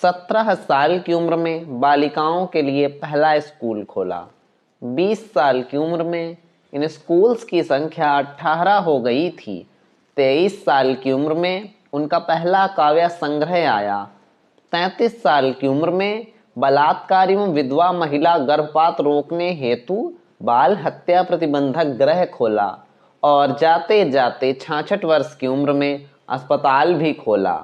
17 साल की उम्र में बालिकाओं के लिए पहला स्कूल खोला। 20 साल की उम्र में इन स्कूल्स की संख्या 18 हो गई थी। 23 साल की उम्र में उनका पहला काव्य संग्रह आया। 33 साल की उम्र में बलात्कार एवं विधवा महिला गर्भपात रोकने हेतु बाल हत्या प्रतिबंधक गृह खोला और जाते जाते 66 वर्ष की उम्र में अस्पताल भी खोला।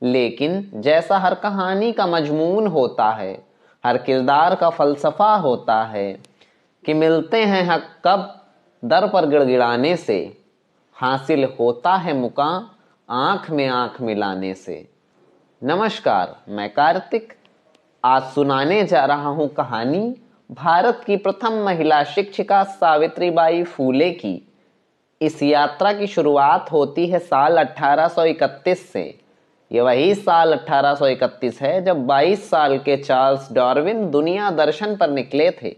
लेकिन जैसा हर कहानी का मजमून होता है, हर किरदार का फलसफा होता है कि मिलते हैं हक कब दर पर गिड़गिड़ाने से, हासिल होता है मुकाम आंख में आंख मिलाने से। नमस्कार, मैं कार्तिक आज सुनाने जा रहा हूं कहानी भारत की प्रथम महिला शिक्षिका सावित्रीबाई फूले की। इस यात्रा की शुरुआत होती है साल 1831 से। यह वही साल 1831 है जब 22 साल के चार्ल्स डार्विन दुनिया दर्शन पर निकले थे।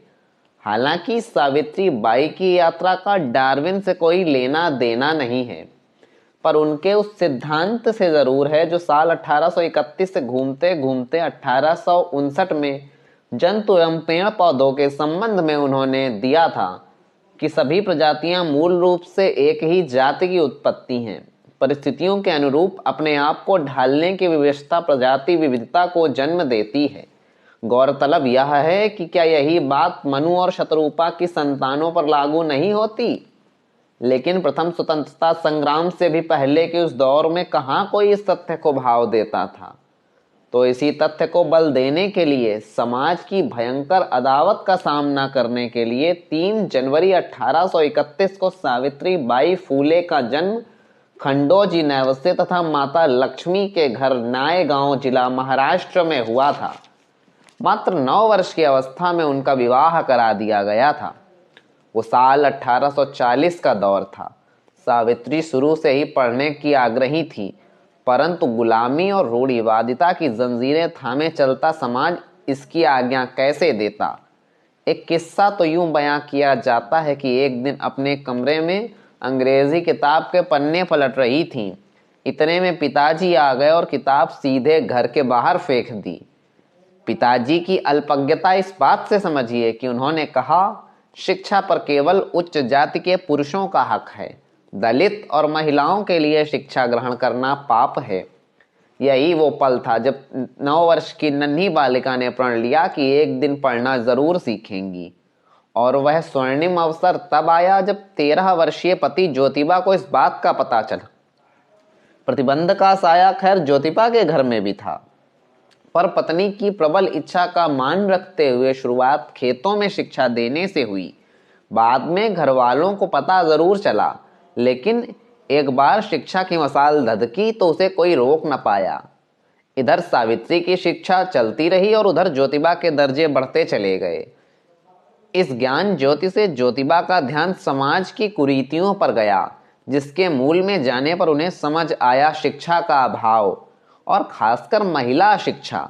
हालांकि सावित्री बाई की यात्रा का डार्विन से कोई लेना देना नहीं है, पर उनके उस सिद्धांत से जरूर है जो साल 1831 से घूमते घूमते 1859 में जंतु एवं पेड़ पौधों के संबंध में उन्होंने दिया था कि सभी प्रजातियां मूल रूप से एक ही जाति की उत्पत्ति हैं। परिस्थितियों के अनुरूप अपने आप को ढालने की विविधता प्रजाति विविधता को जन्म देती है। गौरतलब यह है कि क्या यही बात मनु और शतरूपा की संतानों पर लागू नहीं होती? लेकिन प्रथम स्वतंत्रता संग्राम से भी पहले के उस दौर में कहां कोई इस तथ्य को भाव देता था। तो इसी तथ्य को बल देने के लिए समाज की भयंकर अदावत का सामना करने के लिए 3 जनवरी 1831 को सावित्री बाई फूले का जन्म खंडोजी नेवसे तथा माता लक्ष्मी के घर नायगांव जिला महाराष्ट्र में हुआ था। मात्र 9 वर्ष की अवस्था में उनका विवाह करा दिया गया था। वो साल 1840 का दौर था। सावित्री शुरू से ही पढ़ने की आग्रही थी, परंतु गुलामी और रूढ़िवादिता की जंजीरें थामे चलता समाज इसकी आज्ञा कैसे देता। एक किस्सा तो यूं बयां किया जाता है कि एक दिन अपने कमरे में अंग्रेजी किताब के पन्ने पलट रही थीं। इतने में पिताजी आ गए और किताब सीधे घर के बाहर फेंक दी। पिताजी की अल्पज्ञता इस बात से समझिए कि उन्होंने कहा, शिक्षा पर केवल उच्च जाति के पुरुषों का हक है। दलित और महिलाओं के लिए शिक्षा ग्रहण करना पाप है। यही वो पल था जब 9 वर्ष की नन्ही बालिका ने प्रण लिया कि एक दिन पढ़ना जरूर सीखेंगी। और वह स्वर्णिम अवसर तब आया जब 13 वर्षीय पति ज्योतिबा को इस बात का पता चला। प्रतिबंध का साया खैर ज्योतिबा के घर में भी था, पर पत्नी की प्रबल इच्छा का मान रखते हुए शुरुआत खेतों में शिक्षा देने से हुई। बाद में घर वालों को पता जरूर चला, लेकिन एक बार शिक्षा की मसाल धधकी तो उसे कोई रोक न पाया। इधर सावित्री की शिक्षा चलती रही और उधर ज्योतिबा के दर्जे बढ़ते चले गए। इस ज्ञान ज्योति से ज्योतिबा का ध्यान समाज की कुरीतियों पर गया, जिसके मूल में जाने पर उन्हें समझ आया शिक्षा का अभाव और खासकर महिला शिक्षा।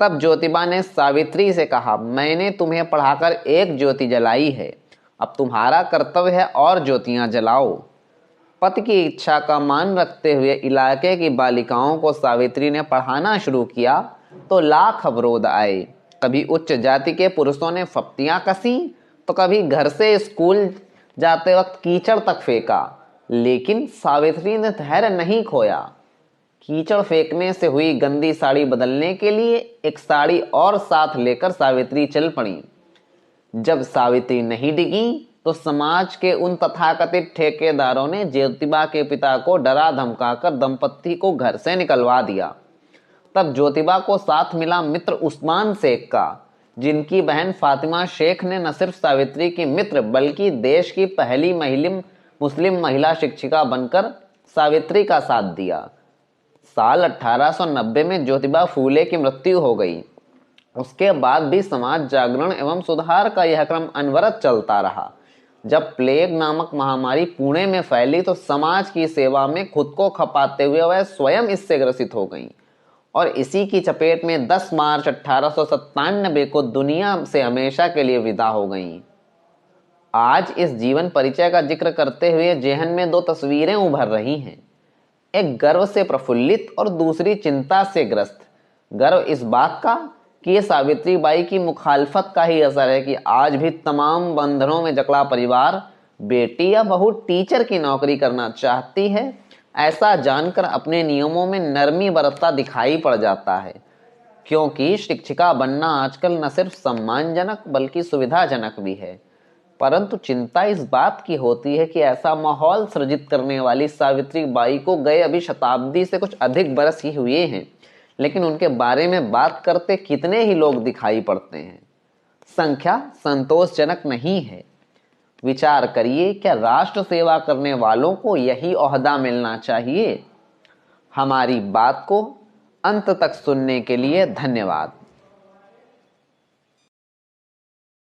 तब ज्योतिबा ने सावित्री से कहा, मैंने तुम्हें पढ़ाकर एक ज्योति जलाई है, अब तुम्हारा कर्तव्य है और ज्योतियां जलाओ। पति की इच्छा का मान रखते हुए इलाके की बालिकाओं को सावित्री ने पढ़ाना शुरू किया तो लाख अवरोध आए। कभी उच्च जाति के पुरुषों ने फप्तियां कसी तो कभी घर से स्कूल जाते वक्त कीचड़ तक फेंका, लेकिन सावित्री ने धैर्य नहीं खोया। कीचड़ फेंकने से हुई गंदी साड़ी बदलने के लिए एक साड़ी और साथ लेकर सावित्री चल पड़ी। जब सावित्री नहीं डिगी तो समाज के उन तथाकथित ठेकेदारों ने ज्योतिबा के पिता को डरा धमकाकर दंपत्ति को घर से निकलवा दिया। तब ज्योतिबा को साथ मिला मित्र उस्मान शेख का, जिनकी बहन फातिमा शेख ने न सिर्फ सावित्री की मित्र बल्कि देश की पहली मुस्लिम महिला शिक्षिका बनकर सावित्री का साथ दिया। साल 1890 में ज्योतिबा फूले की मृत्यु हो गई। उसके बाद भी समाज जागरण एवं सुधार का यह क्रम अनवरत चलता रहा। जब प्लेग नामक महामारी पुणे में फैली तो समाज की सेवा में खुद को खपाते हुए वह स्वयं इससे ग्रसित हो गईं और इसी की चपेट में 10 मार्च 1897 को दुनिया से हमेशा के लिए विदा हो गईं। आज इस जीवन परिचय का जिक्र करते हुए जेहन में 2 तस्वीरें उभर रही हैं, एक गर्व से प्रफुल्लित और दूसरी चिंता से ग्रस्त। गर्व इस बात का कि ये सावित्रीबाई की मुखालफत का ही असर है कि आज भी तमाम बंधनों में जकड़ा परिवार बेटी या बहू टीचर की नौकरी करना चाहती है, ऐसा जानकर अपने नियमों में नरमी बरतता दिखाई पड़ जाता है। क्योंकि शिक्षिका बनना आजकल न सिर्फ सम्मानजनक बल्कि सुविधाजनक भी है। परंतु चिंता इस बात की होती है कि ऐसा माहौल सृजित करने वाली सावित्रीबाई को गए अभी शताब्दी से कुछ अधिक बरस ही हुए हैं, लेकिन उनके बारे में बात करते कितने ही लोग दिखाई पड़ते हैं। संख्या संतोषजनक नहीं है। विचार करिए, क्या राष्ट्र सेवा करने वालों को यही ओहदा मिलना चाहिए? हमारी बात को अंत तक सुनने के लिए धन्यवाद।